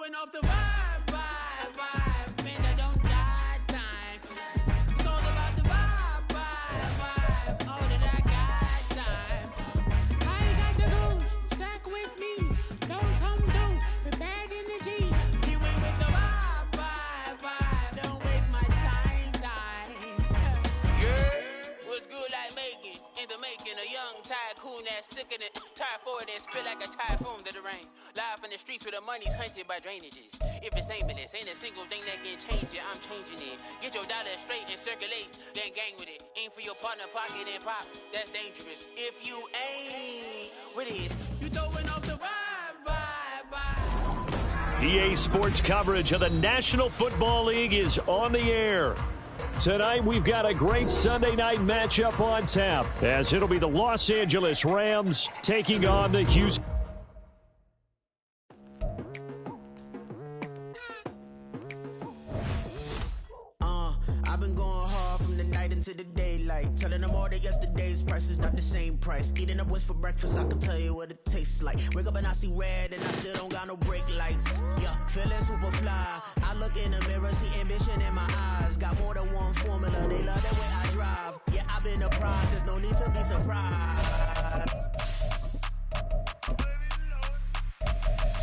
throwing off the vibe, man, I don't die time. It's all about the vibe, oh, that I got time. I ain't got the goose, stack with me, don't come through, we're back in the G. You ain't with the vibe, don't waste my time. Yeah, what's good like making, in the making, a young tycoon that's sick in it, tie forward and spit like a typhoon to the rain. Live in the streets where the money's hunted by drainages. If it's aimless, ain't a single thing that can change it, I'm changing it. Get your dollar straight and circulate, then gang with it. Aim for your partner, pocket and pop, that's dangerous. If you ain't with it, you throwing off the vibe. EA Sports coverage of the National Football League is on the air. Tonight, we've got a great Sunday night matchup on tap, as it'll be the Los Angeles Rams taking on the Houston. I've been going hard from the night into the daylight, telling them all that yesterday's price is not the same price. Eating up what's for breakfast, I can tell you what it tastes like. Wake up and I see red and I still don't got no brake lights. Yeah, feeling super fly. I look in the mirror, see ambition in my eyes. Got more than one formula, they love the way I drive. Yeah, I've been apprised, there's no need to be surprised.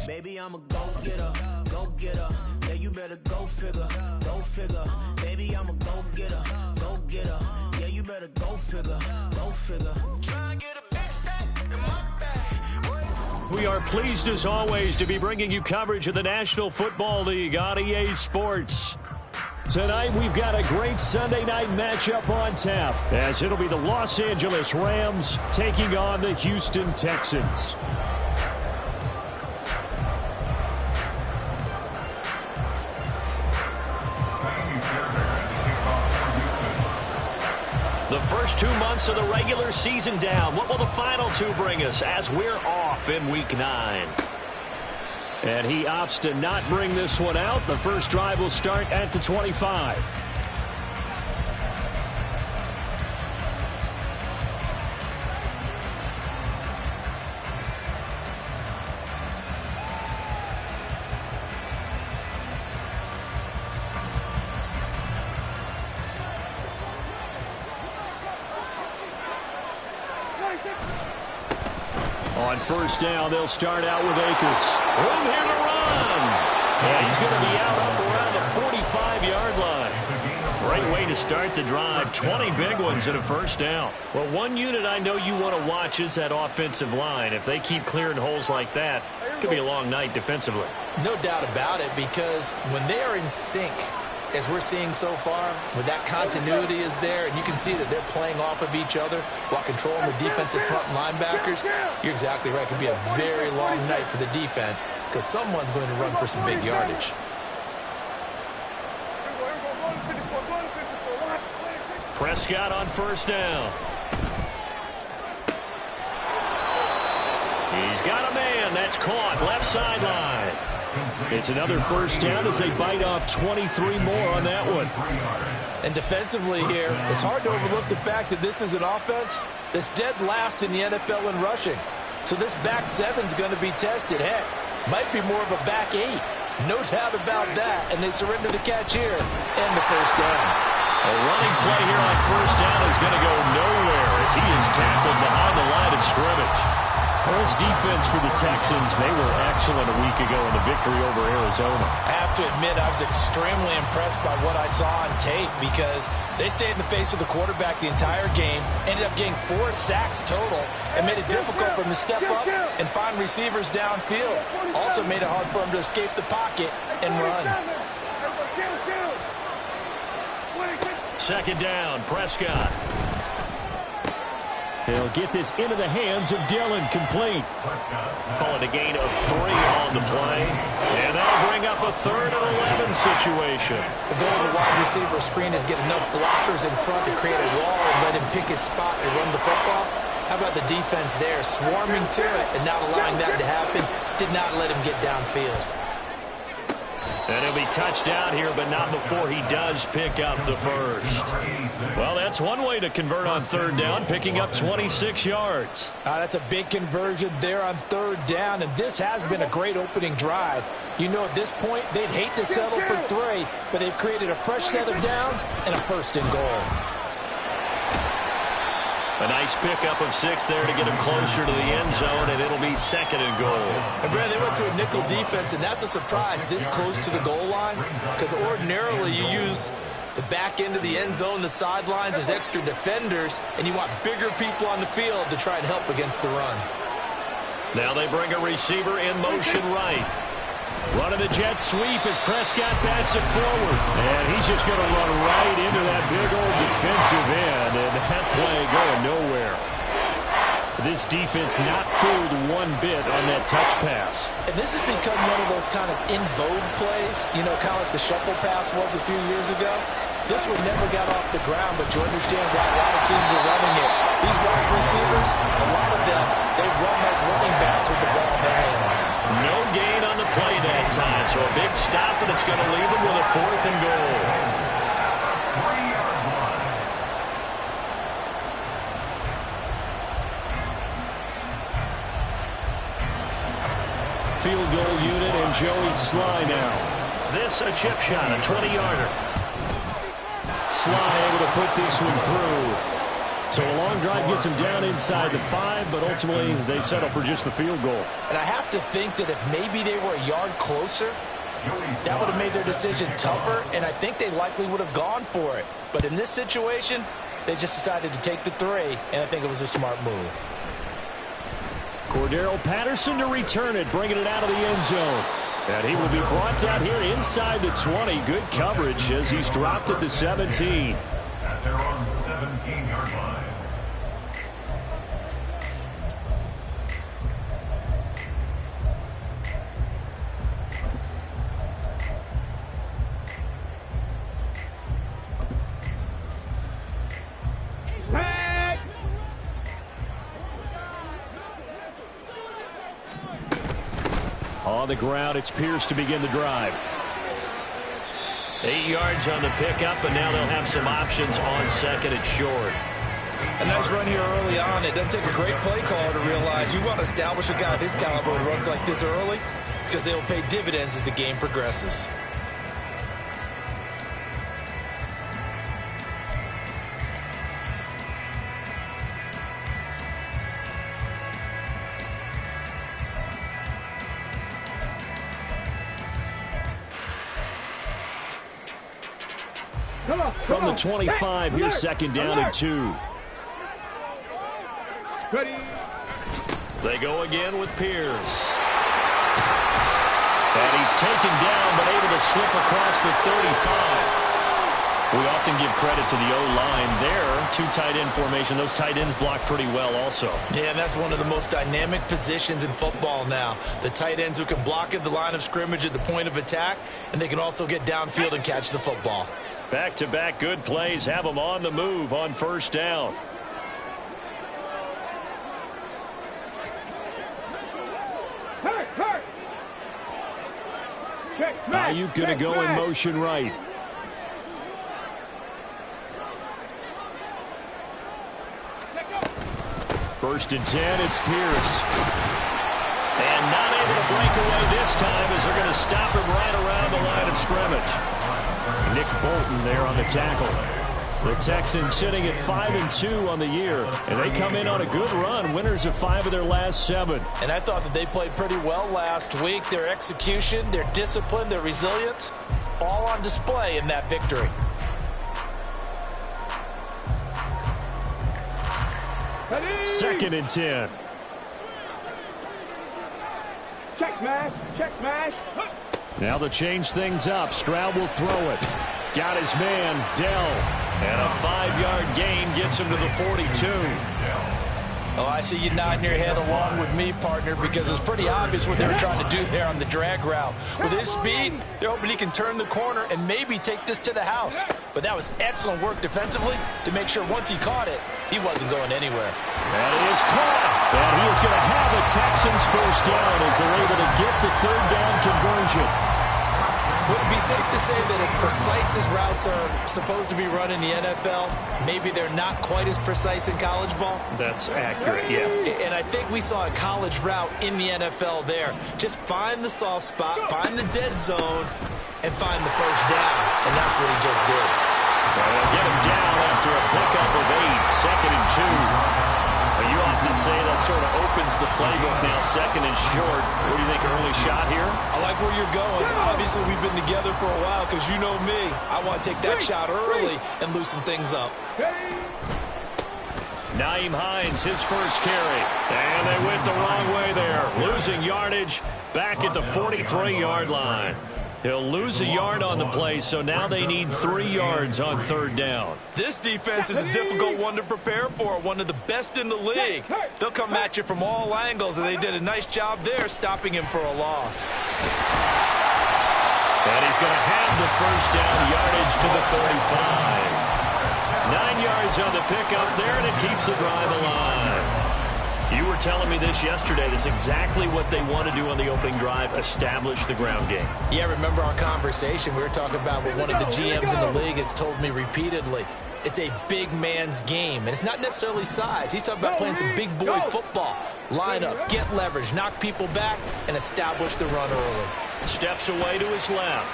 Baby, I'm a go-getter, go-getter. Yeah, you better go figure, go figure. Baby, I'm a go-getter, go-getter. Yeah, you better go figure, go figure. Try and get a big stack in my bag. We are pleased as always to be bringing you coverage of the National Football League on EA Sports. Tonight, we've got a great Sunday night matchup on tap, as it'll be the Los Angeles Rams taking on the Houston Texans. The first 2 months of the regular season down. What will the final two bring us as we're off in Week 9? And he opts to not bring this one out. The first drive will start at the 25. On first down, they'll start out with Akers. Room here to run. And he's going to be out up around the 45-yard line. Great way to start the drive. 20 big ones and a first down. Well, one unit I know you want to watch is that offensive line. If they keep clearing holes like that, it could be a long night defensively. No doubt about it, because when they are in sync, as we're seeing so far, when that continuity is there, and you can see that they're playing off of each other while controlling the defensive front linebackers, you're exactly right. It could be a very long night for the defense because someone's going to run for some big yardage. Prescott on first down. He's got a man. That's caught. Left sideline. It's another first down as they bite off 23 more on that one. And defensively here, it's hard to overlook the fact that this is an offense that's dead last in the NFL in rushing. So this back seven's going to be tested. Heck, might be more of a back eight. No doubt about that. And they surrender the catch here and the first down. A running play here on first down is going to go nowhere as he is tackled behind the line of scrimmage. Well, this defense for the Texans, they were excellent a week ago in the victory over Arizona. I have to admit, I was extremely impressed by what I saw on tape because they stayed in the face of the quarterback the entire game, ended up getting 4 sacks total, and made it difficult for him to step up and find receivers downfield. Also made it hard for him to escape the pocket and run. Second down, Prescott. They'll get this into the hands of Dillon, complete. Call it a gain of 3 on the play. And that'll bring up a 3rd and 11 situation. The goal of the wide receiver screen is get enough blockers in front to create a wall and let him pick his spot and run the football. How about the defense there, swarming to it and not allowing that to happen? Did not let him get downfield. And he'll be touched down here, but not before he does pick up the first. Well, that's one way to convert on third down, picking up 26 yards. That's a big conversion there on third down, and this has been a great opening drive. You know, at this point, they'd hate to settle for 3, but they've created a fresh set of downs and a first and goal. A nice pickup of 6 there to get him closer to the end zone, and it'll be second and goal. And Brad, they went to a nickel defense, and that's a surprise this close to the goal line, because ordinarily you use the back end of the end zone, the sidelines as extra defenders, and you want bigger people on the field to try and help against the run. Now they bring a receiver in motion right. Running the jet sweep as Prescott bats it forward. And he's just going to run right into that big old defensive end, and that play going nowhere. This defense not fooled one bit on that touch pass. And this has become one of those kind of in vogue plays, you know, kind of like the shuffle pass was a few years ago. This one never got off the ground, but you understand why a lot of teams are running it. These wide receivers, a lot of them, they run like running backs with the ball in their hands. No gain on the play that time, so a big stop, and it's going to leave them with a 4th and goal. Field goal unit and Joey Sly now. This a chip shot, a 20-yarder. Sly able to put this one through. So a long drive gets him down inside the 5, but ultimately they settle for just the field goal. And I have to think that if maybe they were a yard closer, that would have made their decision tougher, and I think they likely would have gone for it. But in this situation, they just decided to take the 3, and I think it was a smart move. Cordero Patterson to return it, bringing it out of the end zone. And he will be brought out here inside the 20. Good coverage as he's dropped at the 17. At their own 17-yard line. On the ground, it's Pierce to begin the drive. 8 yards on the pickup, and now they'll have some options on second and short. A nice run here early on. It doesn't take a great play caller to realize you want to establish a guy of his caliber who runs like this early, because they will pay dividends as the game progresses. From the 25, here's second down and 2. They go again with Pierce. And he's taken down, but able to slip across the 35. We often give credit to the O-line there. 2 tight end formation. Those tight ends block pretty well also. Yeah, and that's one of the most dynamic positions in football now. The tight ends who can block at the line of scrimmage at the point of attack, and they can also get downfield and catch the football. Back-to-back good plays have them on the move on first down. Ayuk going to go in motion right. First and 10, it's Pierce. And not able to break away this time as they're going to stop him right around the line of scrimmage. Nick Bolton there on the tackle. The Texans sitting at 5-2 on the year, and they come in on a good run, winners of 5 of their last 7. And I thought that they played pretty well last week. Their execution, their discipline, their resilience, all on display in that victory. Second and 10. Check smash, check smash. Now they'll change things up. Stroud will throw it. Got his man, Dell. And a 5-yard gain gets him to the 42. Oh, I see you nodding your head along with me, partner, because it's pretty obvious what they were trying to do there on the drag route. With his speed, they're hoping he can turn the corner and maybe take this to the house. But that was excellent work defensively to make sure once he caught it, he wasn't going anywhere. And it is caught. And he is going to have a Texans first down as they're able to get the third down conversion. Would it be safe to say that as precise as routes are supposed to be run in the NFL, maybe they're not quite as precise in college ball? That's accurate, yeah. And I think we saw a college route in the NFL there. Just find the soft spot, find the dead zone, and find the first down. And that's what he just did. Well, they'll get him down after a pickup of 8, 2nd and 2. You often say that sort of opens the playbook now, 2nd and short. What do you think, early shot here? I like where you're going. Obviously, we've been together for a while because you know me. I want to take that shot early and loosen things up. Nyheim Hines, his first carry. And they went the wrong way there. Losing yardage back at the 43-yard line. He'll lose a yard on the play, so now they need 3 yards on 3rd down. This defense is a difficult one to prepare for, one of the best in the league. They'll come at you from all angles, and they did a nice job there stopping him for a loss. And he's going to have the first down, yardage to the 35. 9 yards on the pickup there, and it keeps the drive alive. You were telling me this yesterday. This is exactly what they want to do on the opening drive, establish the ground game. Yeah, remember our conversation. We were talking about what one of the GMs in the league has told me repeatedly. It's a big man's game, and it's not necessarily size. He's talking about playing some big boy football. Line up, get leverage, knock people back, and establish the run early. Steps away to his left.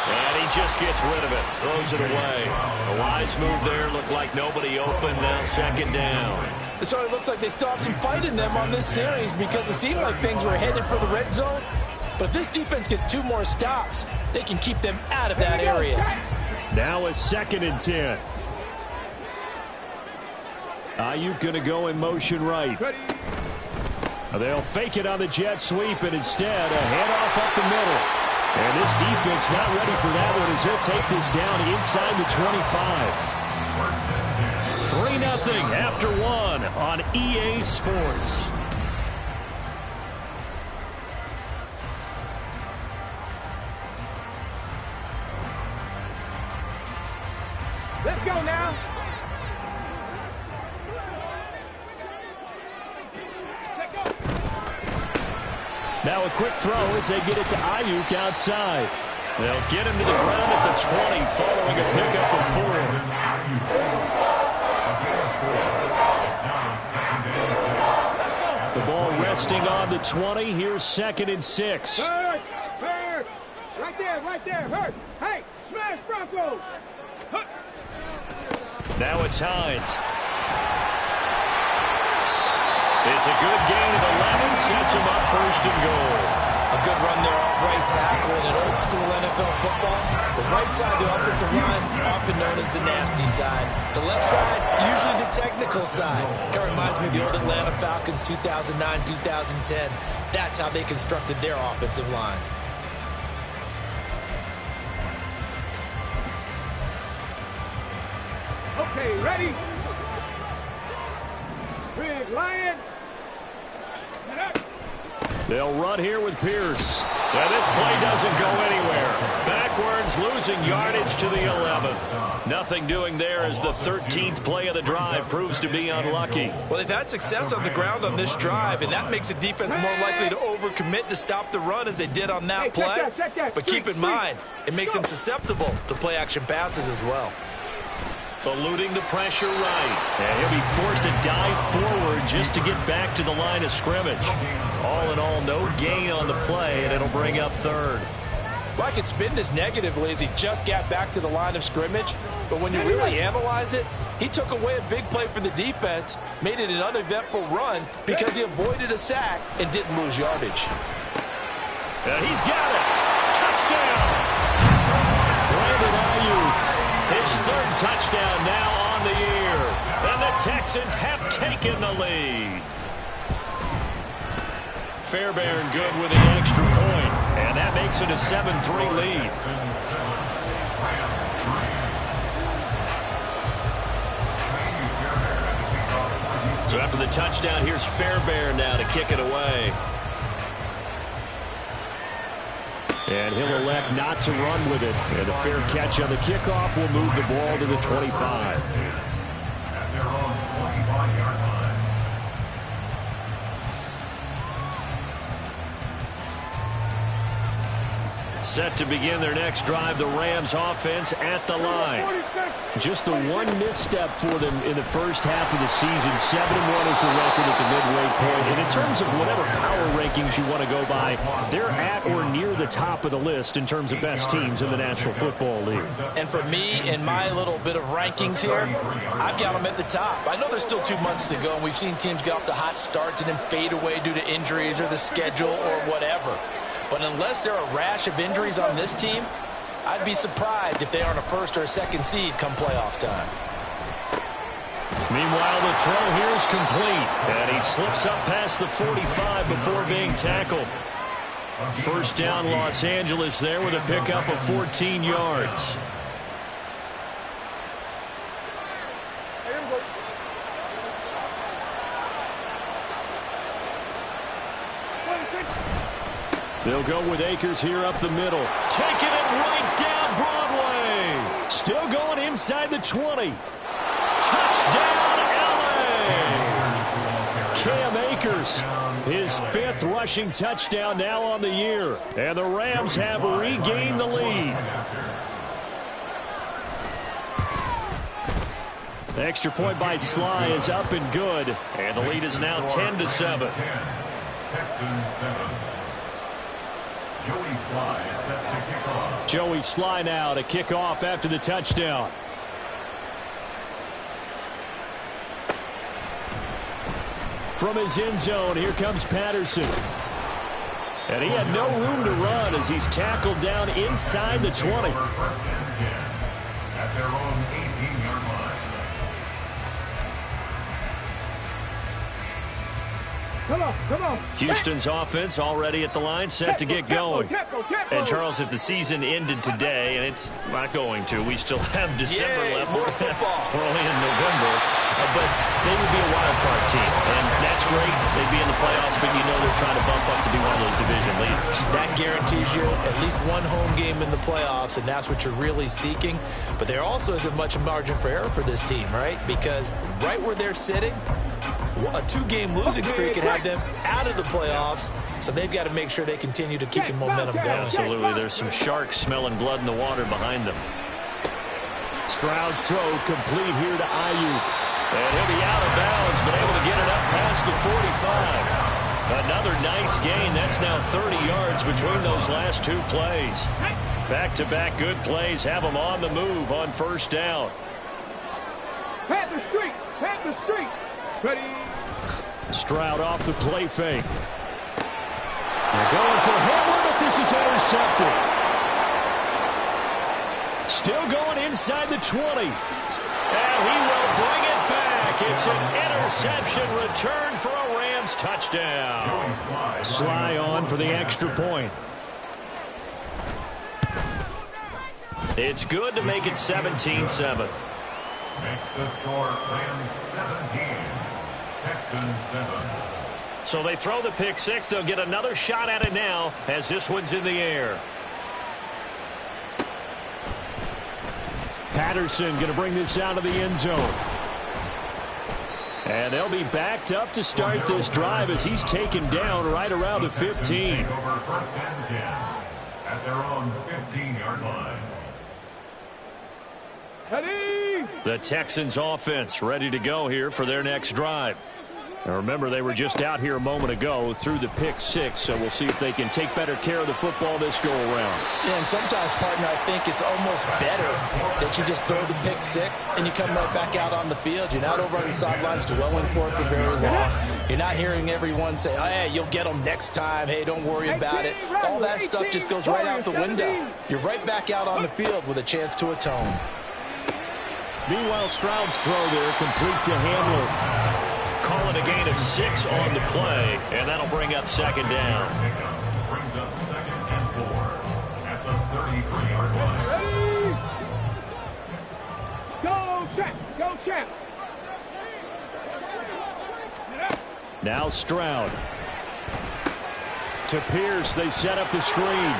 And he just gets rid of it, throws it away. A wise move there, looked like nobody open, now 2nd down. So it looks like they still have some fight in them on this series because it seemed like things were headed for the red zone. But if this defense gets 2 more stops, they can keep them out of that area. Now a 2nd and 10. Ayuk going to go in motion right. They'll fake it on the jet sweep, and instead a handoff up the middle. And this defense not ready for that one as he'll take this down inside the 25. 3-0 after 1 on EA Sports. Let's go now. Now a quick throw as they get it to Ayuk outside. They'll get him to the ground at the 20 following a pickup of 4. The ball resting on the 20. Here's 2nd and 6. Hurt. Right there. Hurt. Hey, smash Broncos. Hurt. Now it's Hines. It's a good gain of 11, sets him up 1st and goal. A good run there off right tackle in an old school NFL football. The right side of the offensive line, often known as the nasty side. The left side, usually the technical side. Kind of reminds me of the old Atlanta Falcons 2009, 2010. That's how they constructed their offensive line. Okay, ready? Big Lion. They'll run here with Pierce. Now this play doesn't go anywhere. Backwards, losing yardage to the 11th. Nothing doing there as the 13th play of the drive proves to be unlucky. Well, they've had success on the ground on this drive, and that makes the defense more likely to overcommit to stop the run as they did on that play. Check that. But keep in mind, it makes them susceptible to play-action passes as well. Eluding the pressure right. And he'll be forced to dive forward just to get back to the line of scrimmage. All in all, no gain on the play, and it'll bring up 3rd. Well, I could spin this negatively as he just got back to the line of scrimmage. But when you really analyze it, he took away a big play for the defense, made it an uneventful run because he avoided a sack and didn't lose yardage. And he's got it. Touchdown. Brandon Ayuk. His 3rd touchdown now on the year. And the Texans have taken the lead. Fairbairn good with the extra point. And that makes it a 7-3 lead. So after the touchdown, here's Fairbairn now to kick it away. And he'll elect not to run with it. And a fair catch on the kickoff will move the ball to the 25. At their own 25-yard line. Set to begin their next drive, the Rams offense at the line. Just the one misstep for them in the first half of the season. 7-1 is the record at the midway point. And in terms of whatever power rankings you want to go by, they're at or near the top of the list in terms of best teams in the National Football League. And for me, in my little bit of rankings here, I've got them at the top. I know there's still 2 months to go, and we've seen teams get off to hot starts and then fade away due to injuries or the schedule or whatever. But unless there are a rash of injuries on this team, I'd be surprised if they aren't a first or a second seed come playoff time. Meanwhile, the throw here is complete, and he slips up past the 45 before being tackled. First down, Los Angeles there with a pickup of 14 yards. They'll go with Akers here up the middle. Taking it right down Broadway. Still going inside the 20. Touchdown, LA. Cam Akers, his 5th rushing touchdown now on the year. And the Rams have regained the lead. The extra point by Sly is up and good. And the lead is now 10-7. Texans 7. Joey Sly is set to kick off. Joey Sly now to kick off after the touchdown. From his end zone, here comes Patterson. And he had no room to run as he's tackled down inside the 20. First and 10 at their own 18-yard line. Come on, come on. Houston's offense already at the line, set to get going. And, Charles, if the season ended today, and it's not going to, we still have December left. More football. We're only in November. But they would be a wild card team, and that's great. They'd be in the playoffs, but you know they're trying to bump up to be one of those division leaders. That guarantees you at least one home game in the playoffs, and that's what you're really seeking. But there also isn't much margin for error for this team, right? Because right where they're sitting, a 2-game losing streak can have them out of the playoffs, so they've got to make sure they continue to keep the momentum going. Absolutely. There's some sharks smelling blood in the water behind them. Stroud's throw complete here to Ayuk. And he'll be out of bounds, but able to get it up past the 45. Another nice gain. That's now 30 yards between those last 2 plays. Back-to-back good plays have them on the move on first down. Pat the street, pat the street. Ready. Stroud off the play fake. They're going for Hamler, but this is intercepted. Still going inside the 20. And he will bring it back. It's an interception return for a Rams touchdown. Sly on for the extra point. It's good to make it 17-7. Makes the score Rams 17. Texans 7. So they throw the pick six. They'll get another shot at it now as this one's in the air. Patterson going to bring this down to the end zone. And they'll be backed up to start this drive as he's taken down right around the 15. Over first and 10 at their own 15-yard line. Ready. The Texans offense ready to go here for their next drive. Now remember, they were just out here a moment ago through the pick six, so we'll see if they can take better care of the football this go around. Yeah, and sometimes, partner, I think it's almost better that you just throw the pick six and you come right back out on the field. You're not over on the sidelines dwelling for it for very long. You're not hearing everyone say, oh, hey, you'll get them next time. Hey, don't worry about it. All that stuff just goes right out the window. You're right back out on the field with a chance to atone. Meanwhile, Stroud's throw there complete to Hamler. Call it a gain of 6 on the play, and that'll bring up second down. Brings up 2nd and 4 at the 33-yard line. Ready. Go, champ. Go, champ. Now Stroud. To Pierce, they set up the screen.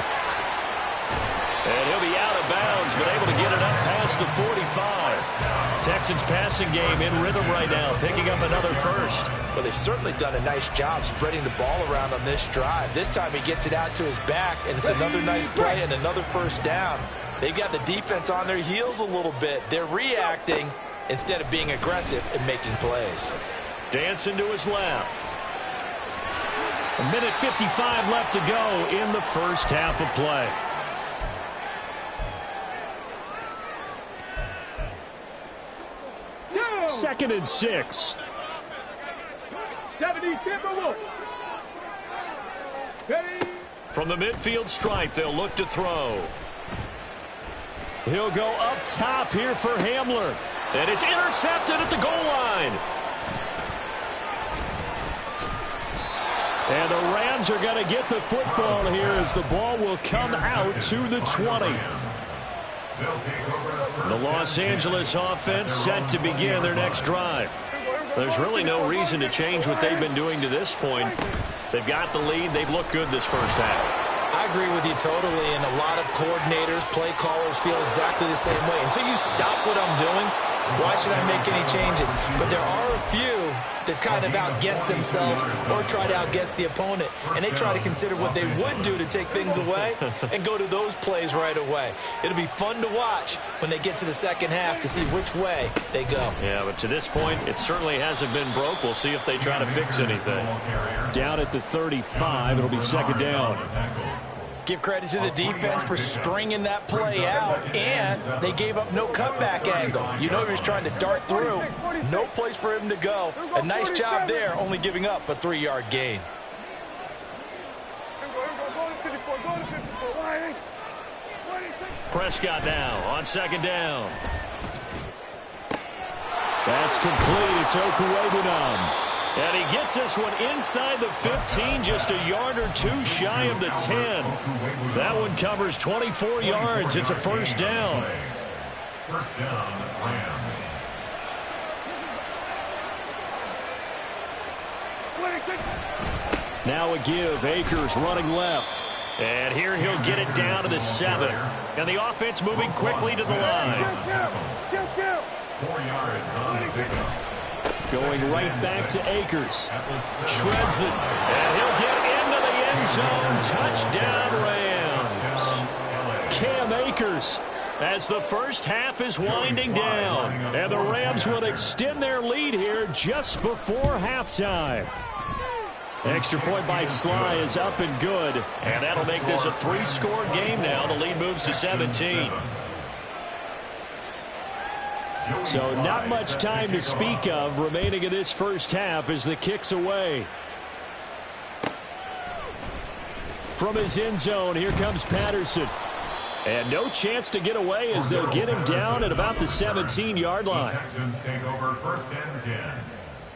And he'll be out of bounds, but able to get it up past the 45. Texans passing game in rhythm right now, picking up another first. Well, they've certainly done a nice job spreading the ball around on this drive. This time he gets it out to his back, and it's another nice play and another first down. They've got the defense on their heels a little bit. They're reacting instead of being aggressive and making plays. Dancing to his left. 1:55 left to go in the first half of play. Second and 6. 70 Timberwolves. Ready. From the midfield stripe, they'll look to throw. He'll go up top here for Hamler. And it's intercepted at the goal line. And the Rams are going to get the football here as the ball will come out to the 20. The Los Angeles offense set to begin their next drive. There's really no reason to change what they've been doing to this point. They've got the lead. They've looked good this first half. I agree with you totally, and a lot of coordinators, play callers feel exactly the same way. Until you stop what I'm doing, why should I make any changes? But there are a few that kind of outguess themselves or try to outguess the opponent, and they try to consider what they would do to take things away and go to those plays right away. It'll be fun to watch when they get to the second half to see which way they go. Yeah, but to this point, it certainly hasn't been broke. We'll see if they try to fix anything. Down at the 35, it'll be second down. Give credit to the defense for stringing that play out, and they gave up no cutback angle. You know he was trying to dart through. No place for him to go. A nice job there, only giving up a 3-yard gain. Prescott now on second down. That's complete. It's Okuwebunam. And he gets this one inside the 15, just a yard or two shy of the 10. That one covers 24 yards. It's a first down. First down, Rams. Now a give. Akers running left. And here he'll get it down to the 7. And the offense moving quickly to the line. 4 yards on the pickup. Going right back to Akers. Shreds it. And he'll get into the end zone. Touchdown, Rams. Cam Akers. As the first half is winding down. And the Rams will extend their lead here just before halftime. Extra point by Sly is up and good. And that'll make this a 3-score game now. The lead moves to 17. So not much time to speak of remaining in this first half as the kick's away. From his end zone, here comes Patterson. And no chance to get away as they'll get him down at about the 17-yard line. The Texans take over first and 10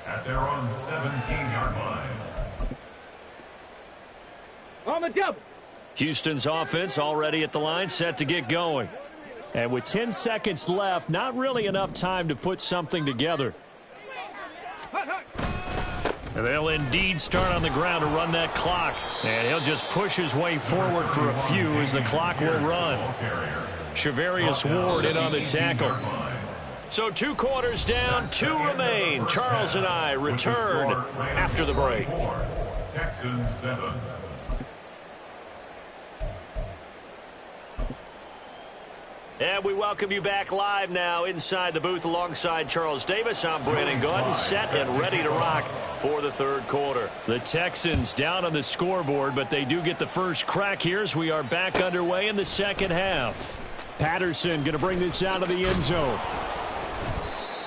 at their own 17-yard line. On the double. Houston's offense already at the line, set to get going. And with 10 seconds left, not really enough time to put something together. And they'll indeed start on the ground to run that clock. And he'll just push his way forward for a few as the clock will run. Shavarius Ward in on the tackle. So 2 quarters down, 2 remain. Charles and I return after the break. Texans 7. And we welcome you back live now inside the booth alongside Charles Davis. I'm Brandon Gordon, set and ready to rock for the third quarter. The Texans down on the scoreboard, but they do get the first crack here as we are back underway in the second half. Patterson going to bring this out of the end zone.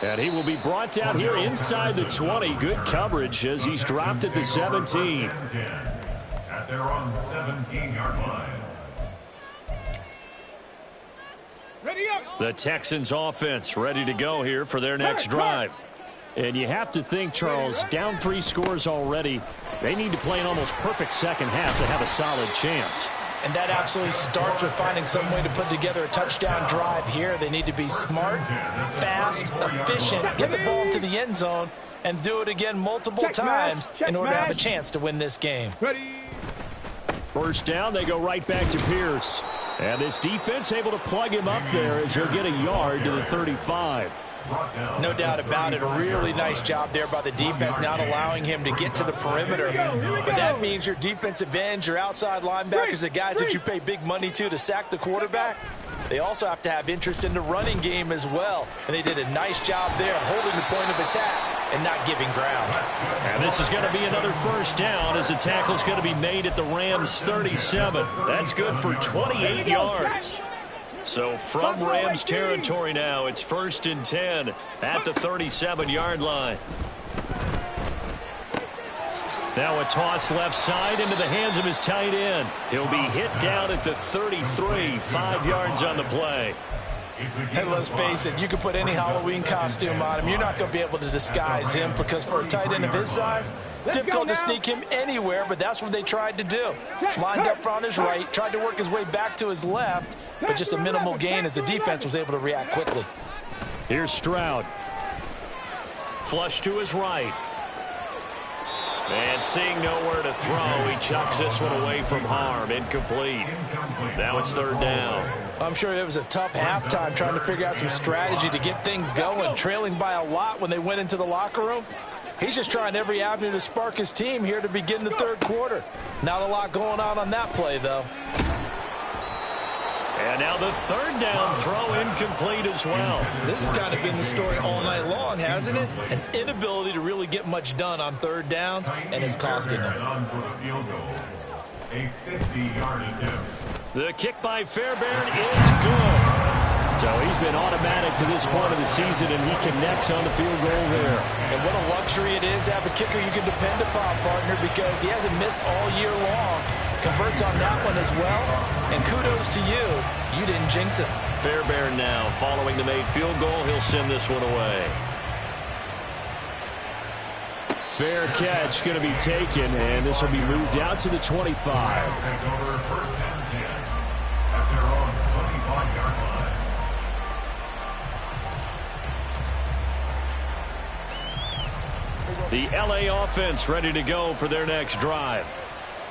And he will be brought down here inside the 20. Good coverage as he's dropped at the 17. At their own 17-yard line. The Texans offense ready to go here for their next drive. And you have to think, Charles, down 3 scores already. They need to play an almost perfect second half to have a solid chance. And that absolutely starts with finding some way to put together a touchdown drive here. They need to be smart, fast, efficient, get the ball to the end zone, and do it again multiple times in order to have a chance to win this game. First down, they go right back to Pierce. And this defense able to plug him up there as he'll get a yard to the 35. No doubt about it. A really nice job there by the defense, not allowing him to get to the perimeter. But that means your defensive ends, your outside linebackers, the guys that you pay big money to sack the quarterback, they also have to have interest in the running game as well. And they did a nice job there holding the point of attack and not giving ground. And this is going to be another first down as the tackle's going to be made at the Rams 37. That's good for 28 yards. So from Rams territory now, it's 1st and 10 at the 37-yard line. Now a toss left side into the hands of his tight end. He'll be hit down at the 33, 5 yards on the play. And let's face it, you can put any Halloween costume on him. You're not going to be able to disguise him because for a tight end of his size, difficult to sneak him anywhere, but that's what they tried to do. Lined up on his right, tried to work his way back to his left, but just a minimal gain as the defense was able to react quickly. Here's Stroud. Flush to his right. And seeing nowhere to throw, he chucks this one away from harm. Incomplete. Now it's 3rd down. I'm sure it was a tough halftime trying to figure out some strategy to get things going, trailing by a lot when they went into the locker room. He's just trying every avenue to spark his team here to begin the 3rd quarter. Not a lot going on that play, though. And now the 3rd down throw incomplete as well. This has kind of been the story all night long, hasn't it? An inability to really get much done on 3rd downs, and it's costing them. A 50-yard attempt. The kick by Fairbairn is good. So he's been automatic to this point of the season, and he connects on the field goal there. And what a luxury it is to have a kicker you can depend upon, partner, because he hasn't missed all year long. Converts on that one as well. And kudos to you. You didn't jinx it. Fairbairn now following the made field goal. He'll send this one away. Fair catch going to be taken, and this will be moved out to the 25. Take over 1st and 10 at their own 25-yard line. The LA offense ready to go for their next drive.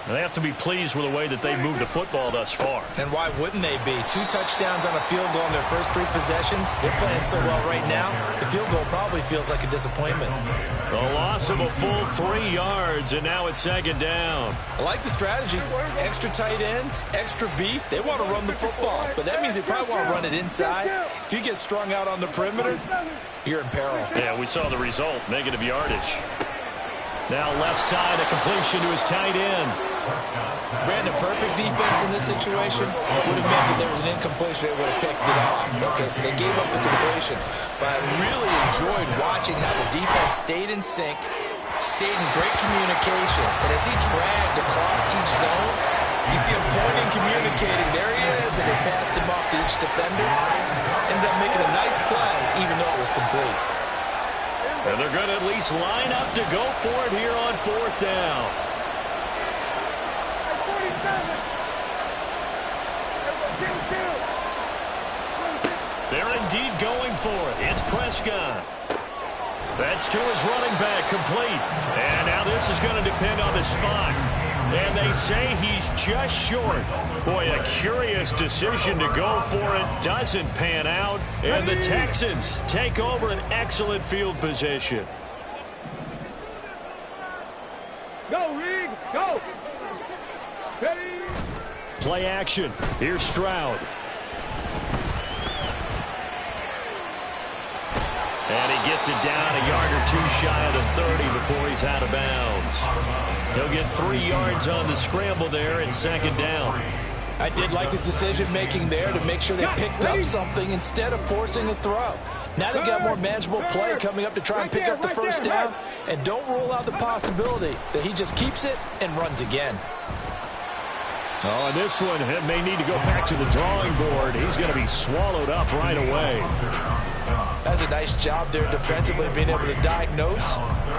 And they have to be pleased with the way that they've moved the football thus far. And why wouldn't they be? 2 touchdowns on a field goal in their first 3 possessions. They're playing so well right now, the field goal probably feels like a disappointment. A loss of a full 3 yards, and now it's 2nd down. I like the strategy. Extra tight ends, extra beef. They want to run the football, but that means they probably want to run it inside. If you get strung out on the perimeter, you're in peril. Yeah, we saw the result, negative yardage. Now left side, a completion to his tight end. Brandon, perfect defense in this situation would have meant that there was an incompletion. They would have picked it off. Okay, so they gave up the completion. But I really enjoyed watching how the defense stayed in sync, stayed in great communication. And as he dragged across each zone, you see him pointing, communicating. There he is, and they passed him off to each defender. Ended up making a nice play, even though it was complete. And they're going to at least line up to go for it here on 4th down. They're indeed going for it. It's Prescott. That's to his running back, complete. And now this is going to depend on the spot. And they say he's just short. Boy, a curious decision to go for it. Doesn't pan out. And the Texans take over an excellent field position. Go, Reed, go. Ready. Play action. Here's Stroud. And he gets it down a yard or 2 shy of the 30 before he's out of bounds. He'll get 3 yards on the scramble there at 2nd down. I did like his decision-making there to make sure they picked up something instead of forcing a throw. Now they got more manageable play coming up to try and pick up the 1st down. And don't rule out the possibility that he just keeps it and runs again. Oh, and this one may need to go back to the drawing board. He's going to be swallowed up right away. That's a nice job there defensively, being able to diagnose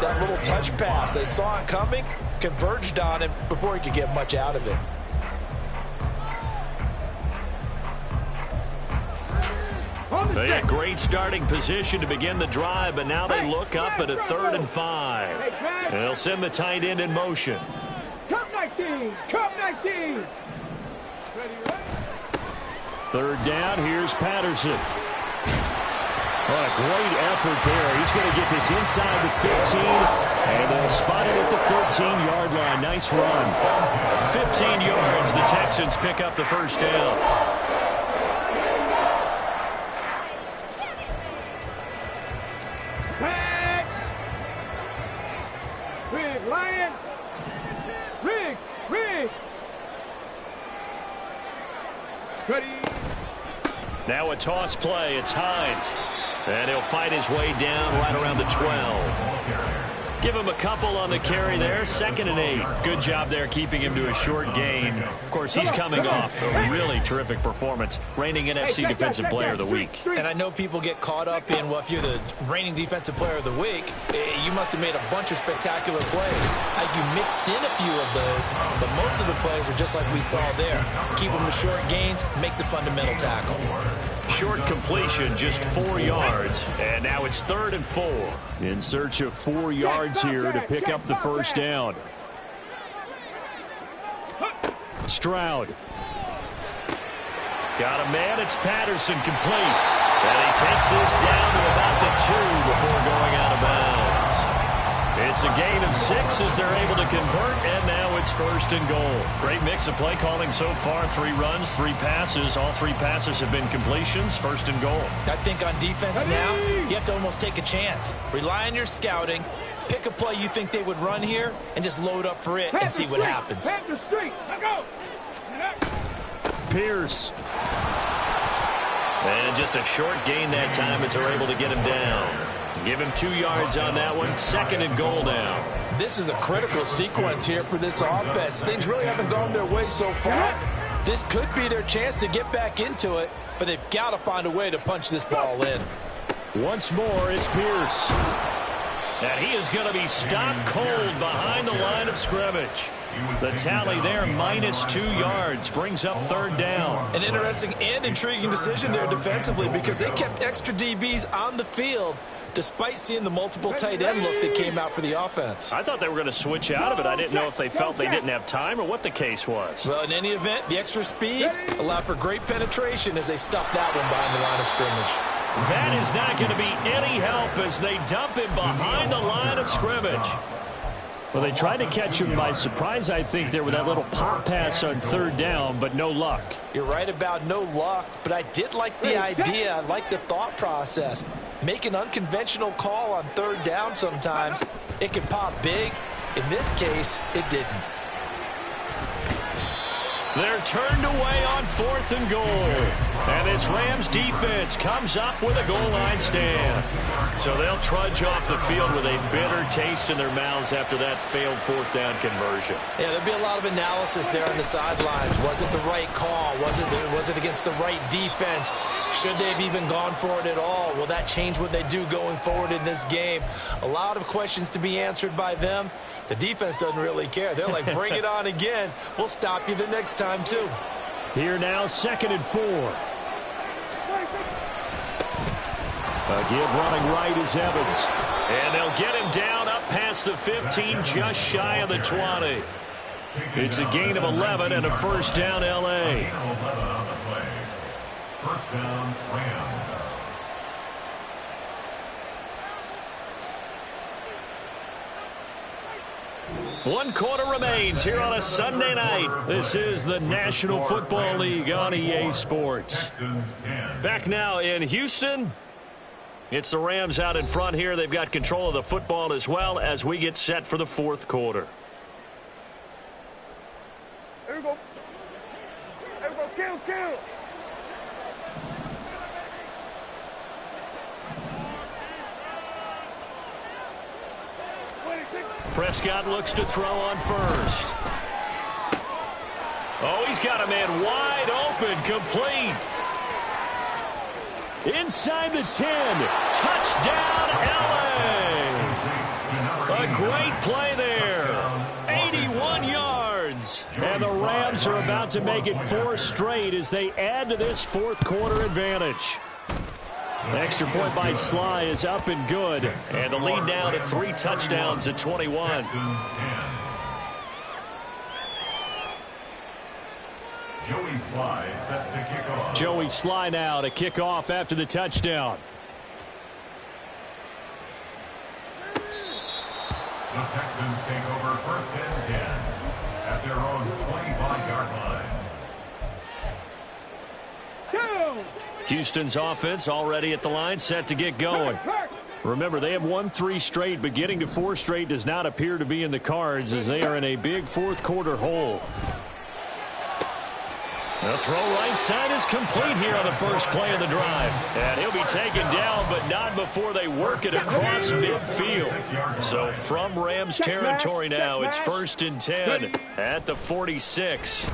that little touch pass. They saw it coming, converged on him before he could get much out of it. They had great starting position to begin the drive, but now they look up at a 3rd and 5. And they'll send the tight end in motion. Come 19, come 19. 3rd down, here's Patterson. What a great effort there. He's going to get this inside the 15, and they'll spot it at the 13-yard line. Nice run. 15 yards. The Texans pick up the first down. Pass. Rig, Lion. Rig. Ready. Now a toss play. It's Hines. And he'll fight his way down right around the 12. Give him a couple on the carry there. 2nd and 8. Good job there keeping him to a short gain. Of course, he's coming off a really terrific performance. Reigning NFC Defensive Player of the Week. And I know people get caught up in, well, if you're the reigning Defensive Player of the Week, you must have made a bunch of spectacular plays. You mixed in a few of those, but most of the plays are just like we saw there. Keep them to short gains, make the fundamental tackle. Short completion, just 4 yards. And now it's 3rd and 4. In search of 4 yards here to pick up the first down. Stroud. Got a man. It's Patterson complete. And he takes this down to about the 2 before going out of bounds. It's a gain of 6 as they're able to convert, and now it's 1st and goal. Great mix of play calling so far. 3 runs, 3 passes. All 3 passes have been completions. 1st and goal. I think on defense now, you have to almost take a chance. Rely on your scouting. Pick a play you think they would run here, and just load up for it and see what happens. Pierce. And just a short gain that time as they're able to get him down. Give him 2 yards on that one. 2nd and goal now. This is a critical sequence here for this offense. Things really haven't gone their way so far. This could be their chance to get back into it, but they've got to find a way to punch this ball in. Once more, it's Pierce. And he is going to be stopped cold behind the line of scrimmage. The tally there, minus 2 yards, brings up 3rd down. An interesting and intriguing decision there defensively because they kept extra DBs on the field despite seeing the multiple tight end look that came out for the offense. I thought they were going to switch out of it. I didn't know if they felt they didn't have time or what the case was. Well, in any event, the extra speed allowed for great penetration as they stuffed that one behind the line of scrimmage. That is not going to be any help as they dump him behind the line of scrimmage. Well, they tried to catch him by surprise, I think, there with that little pop pass on 3rd down, but no luck. You're right about no luck, but I did like the idea. I like the thought process. Make an unconventional call on 3rd down sometimes. It can pop big. In this case, it didn't. They're turned away on 4th and goal. And this Rams defense comes up with a goal line stand. So they'll trudge off the field with a bitter taste in their mouths after that failed 4th down conversion. Yeah, there'll be a lot of analysis there on the sidelines. Was it the right call? Was it against the right defense? Should they have even gone for it at all? Will that change what they do going forward in this game? A lot of questions to be answered by them. The defense doesn't really care. They're like, bring it on again. We'll stop you the next time, too. Here now, 2nd and 4. A give running right is Evans. And they'll get him down up past the 15, just shy of the 20. It's a gain of 11 and a 1st down, L.A. 1st down, Rams. 1 quarter remains here on a Sunday night. This is the National Football League on EA Sports. Back now in Houston. It's the Rams out in front here. They've got control of the football as well as we get set for the 4th quarter. There we go. There we go. Kill. Prescott looks to throw on 1st. Oh, he's got a man wide open, complete. Inside the 10. Touchdown, L.A. A great play there. 81 yards. And the Rams are about to make it 4 straight as they add to this 4th quarter advantage. The extra point by Sly is up and good. And the lead now to 3 touchdowns at 21. Joey Sly set to kick off. Joey Sly now to kick off after the touchdown. The Texans take over 1st and 10 at their own 25-yard line. Houston's offense already at the line, set to get going. Remember, they have won 3 straight, but getting to 4 straight does not appear to be in the cards as they are in a big fourth quarter hole. The throw right side is complete here on the first play of the drive. And he'll be taken down, but not before they work it across midfield. So from Rams territory now, it's 1st and 10 at the 46.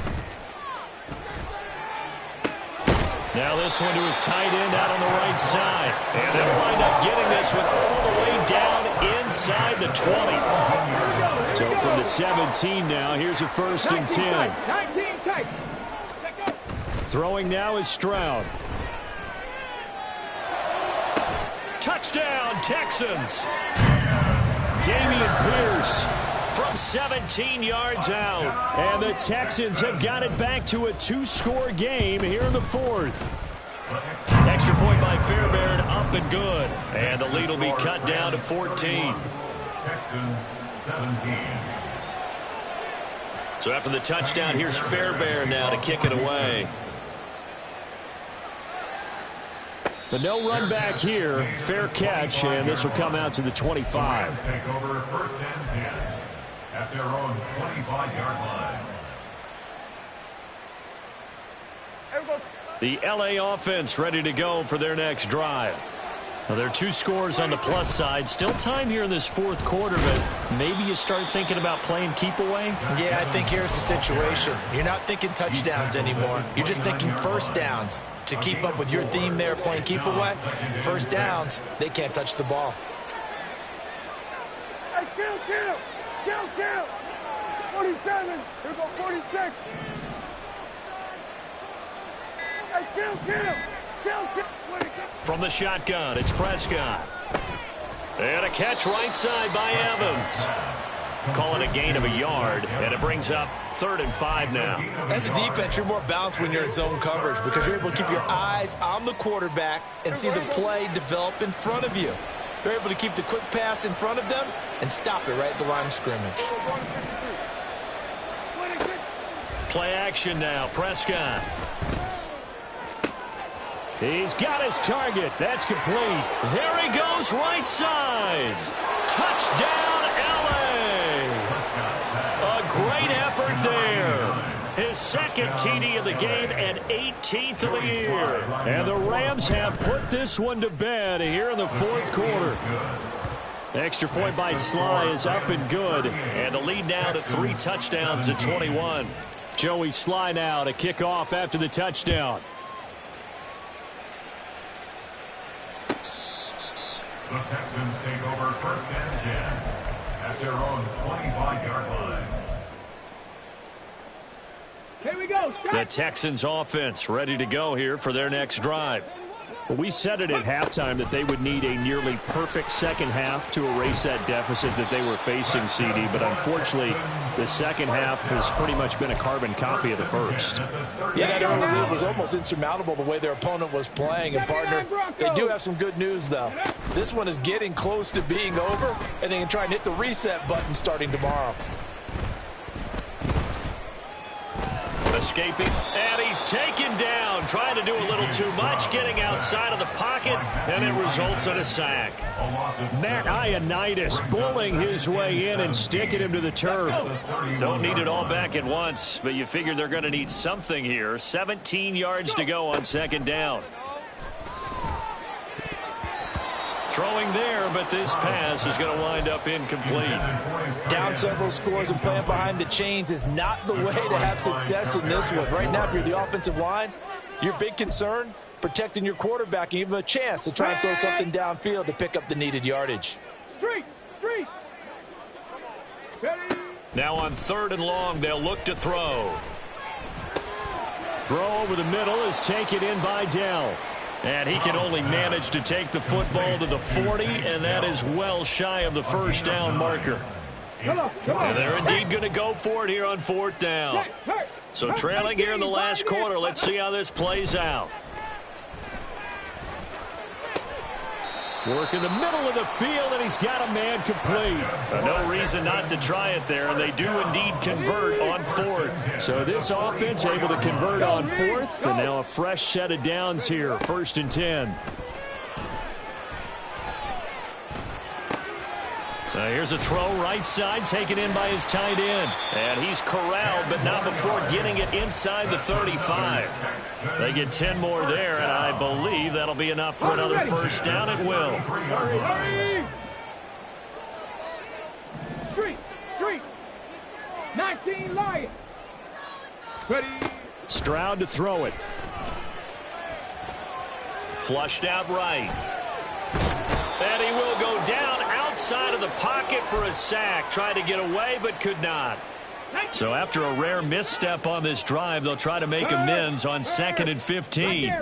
Now this one to his tight end out on the right side. And they'll wind up getting this one all the way down inside the 20. So from the 17 now, here's a 1st and 10. Throwing now is Stroud. Touchdown, Texans. Dameon Pierce from 17 yards out. And the Texans have got it back to a 2-score game here in the 4th. Extra point by Fairbairn, up and good. And the lead will be cut down to 14. Texans 17. So after the touchdown, here's Fairbairn now to kick it away. But no run back here. Fair catch, and this will come out to the 25. Take over 1st and 10 at their own 25-yard line. The LA offense ready to go for their next drive. Now, there are 2 scores on the plus side. Still time here in this 4th quarter, but maybe you start thinking about playing keep away? Yeah, I think here's the situation. You're not thinking touchdowns anymore. You're just thinking first downs. To keep up with your theme there, playing keep away, first downs, they can't touch the ball. Hey, kill. 47. Here go 46. Hey, kill. From the shotgun, it's Prescott. And a catch right side by Evans. Call it a gain of a yard, and it brings up 3rd and 5 now. As a defense, you're more balanced when you're in zone coverage because you're able to keep your eyes on the quarterback and see the play develop in front of you. They're able to keep the quick pass in front of them and stop it right at the line of scrimmage. Play action now, Prescott. He's got his target. That's complete. There he goes, right side. Touchdown, LA. A great effort there. His 2nd TD of the game and 18th of the year. And the Rams have put this one to bed here in the 4th quarter. Extra point by Sly is up and good. And the lead now to 3 touchdowns at 21. Joey Sly now to kick off after the touchdown. The Texans take over 1st and 10 at their own 25-yard line. Here we go. The Texans offense ready to go here for their next drive. Well, we said it at halftime that they would need a nearly perfect second half to erase that deficit that they were facing, CD. But unfortunately, the second half has pretty much been a carbon copy of the first. Yeah, that early lead was almost insurmountable the way their opponent was playing. And, partner, they do have some good news, though. This one is getting close to being over, and they can try and hit the reset button starting tomorrow. Escaping, and he's taken down, trying to do a little too much, getting outside of the pocket, and it results in a sack. Matt Ioannidis bullying his way in and sticking him to the turf. Don't need it all back at once, but you figure they're going to need something here. 17 yards to go on 2nd down. Throwing there, but this pass is going to wind up incomplete. Down several scores and playing behind the chains is not the way to have success in this one. Right now, if you're the offensive line, your big concern, protecting your quarterback and give him a chance to try and throw something downfield to pick up the needed yardage. Street. Now on 3rd and long, they'll look to throw. Throw over the middle is taken in by Dell. And he can only manage to take the football to the 40, and that is well shy of the 1st down marker. And they're indeed going to go for it here on 4th down. So trailing here in the last quarter, let's see how this plays out. Work in the middle of the field, and he's got a man complete. No reason not to try it there, and they do indeed convert on fourth. So this offense able to convert on fourth, and now a fresh set of downs here, 1st and 10. Here's a throw right side, taken in by his tight end. And he's corralled, but not before getting it inside the 35. They get 10 more there, and I believe that'll be enough for another first down. It will. Street. 19 Lions. Ready. Stroud to throw it. Flushed out right. And he will go down outside of the pocket for a sack. Tried to get away, but could not. So after a rare misstep on this drive, they'll try to make amends on 2nd and 15.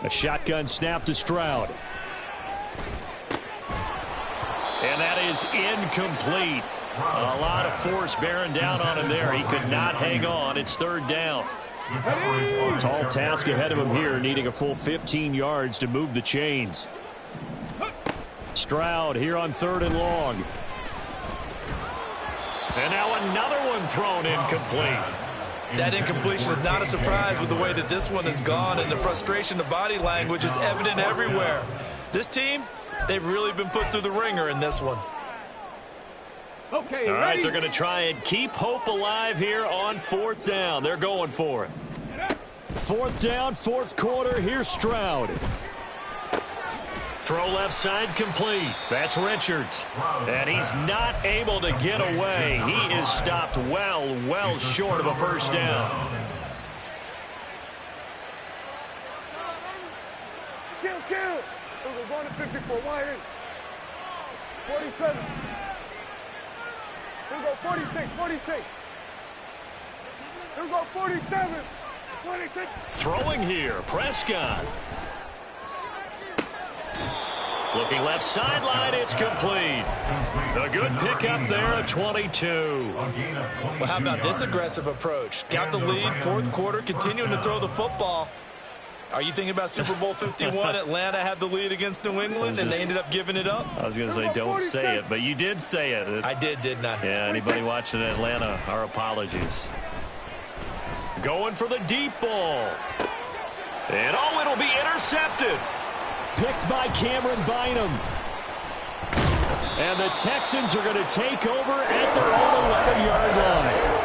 A shotgun snap to Stroud. And that is incomplete. A lot of force bearing down on him there. He could not hang on. It's 3rd down. Tall task ahead of him here, needing a full 15 yards to move the chains. Stroud here on 3rd and long. And now another one thrown incomplete. That incompletion is not a surprise with the way that this one has gone, and the frustration, the body language is evident everywhere. This team, they've really been put through the ringer in this one. Okay, all right, they're going to try and keep hope alive here on 4th down. They're going for it. 4th down, 4th quarter. Here's Stroud. Throw left side complete. That's Richards. And he's not able to get away. He is stopped well short of a first down. Kill. We're going to 54. Wide in. 47. Here we go, 46. Here we go, 47. 26. Throwing here, Prescott. Looking left sideline, it's complete. A good pickup there at 22. Well, how about this aggressive approach? Got the lead, 4th quarter, continuing to throw the football. Are you thinking about Super Bowl 51? Atlanta had the lead against New England, and they ended up giving it up? I was going to say, don't say it, but you did say it. I did, didn't I? Yeah, anybody watching Atlanta, our apologies. Going for the deep ball. And, oh, it'll be intercepted. Picked by Cameron Bynum. And the Texans are going to take over at their own 11-yard line.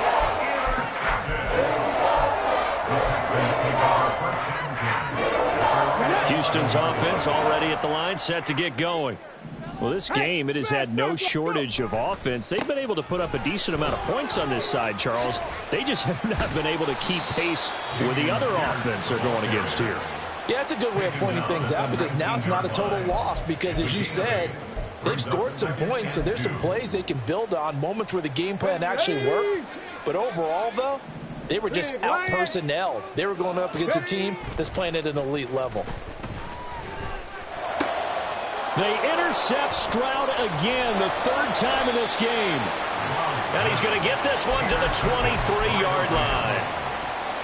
Houston's offense already at the line, set to get going. Well, this game, it has had no shortage of offense. They've been able to put up a decent amount of points on this side, Charles. They just have not been able to keep pace with the other offense they're going against here. Yeah, it's a good way of pointing things out, because now it's not a total loss, because as you said, they've scored some points, so there's some plays they can build on, moments where the game plan actually worked. But overall, though, they were just out-personnelled. They were going up against a team that's playing at an elite level. They intercept Stroud again, the 3rd time in this game. And he's going to get this one to the 23-yard line.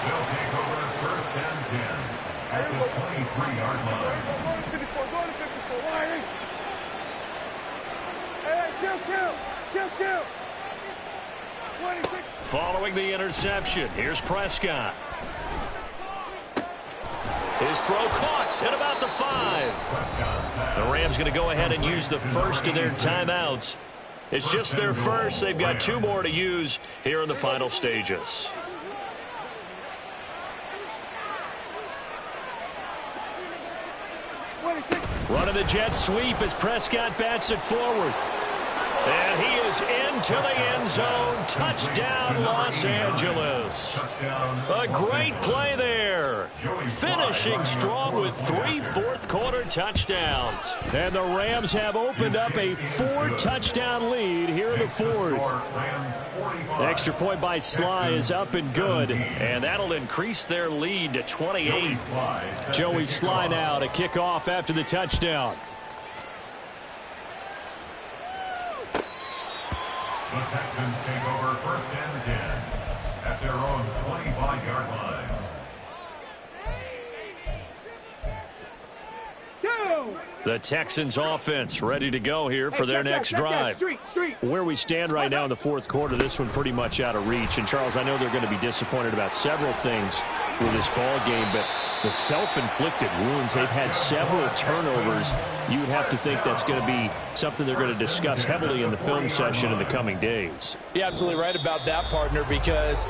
They'll take over 1st and 10 at the 23-yard line. Go to 54. Wide in. Hey, kill. 26. Following the interception, here's Prescott. His throw caught at about the 5. The Rams going to go ahead and use the first of their timeouts. It's just their first. They've got 2 more to use here in the final stages. Running the jet sweep as Prescott bats it forward. And he is into the end zone. Touchdown, Los Angeles. A great play there. Finishing strong with 3 fourth-quarter touchdowns. And the Rams have opened up a 4-touchdown lead here in the 4th. The extra point by Sly is up and good. And that'll increase their lead to 28. Joey Sly now to kick off after the touchdown. The Texans take over 1st and 10 at their own 25-yard line. Go! The Texans offense ready to go here for their next drive. Where we stand right now in the fourth quarter, this one pretty much out of reach. And, Charles, I know they're going to be disappointed about several things with this ball game, but the self-inflicted wounds, they've had several turnovers. You would have to think that's going to be something they're going to discuss heavily in the film session in the coming days. You're absolutely right about that, partner, because